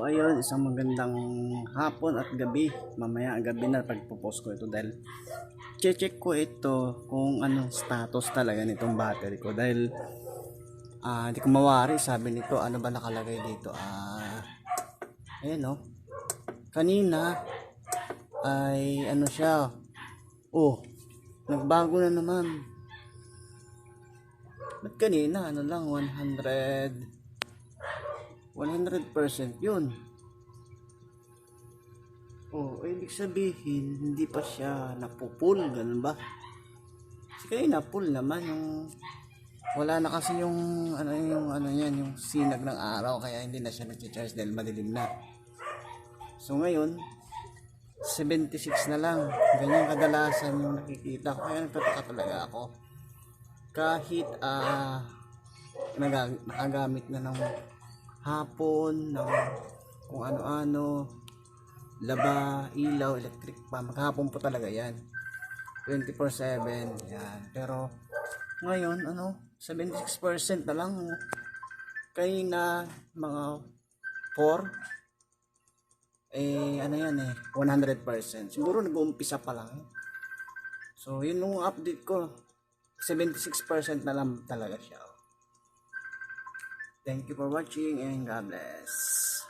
So ayun, isang magandang hapon at gabi. Mamaya gabi na pagpo-post ko ito dahil check ko ito kung anong status talaga nitong battery ko dahil hindi ko mawari. Sabi nito ano ba nakalagay dito, ayan oh, kanina ay ano siya, oh nagbago na naman. Ba't kanina ano lang 100% yun. Oh, ibig sabihin hindi pa siya napupul, ganun ba? Kasi kanina full naman yung wala na kasi yung ano yan, yung sinag ng araw kaya hindi na siya nag-charge dahil madilim na. So ngayon 76 na lang. Ganyan kadalasan yung nakikita ko. Kaya nagtataka talaga ako. Kahit nakagamit na ng hapon, ng kung ano-ano, laba, ilaw, electric pa. Maghapon po talaga yan. 24/7. Yan. Pero ngayon, 76% na lang. Kanina, mga 4. Ano yan 100%. Siguro nag-uumpisa pa lang. So, yun nung update ko. 76% na lang talaga siya. Thank you for watching and God bless.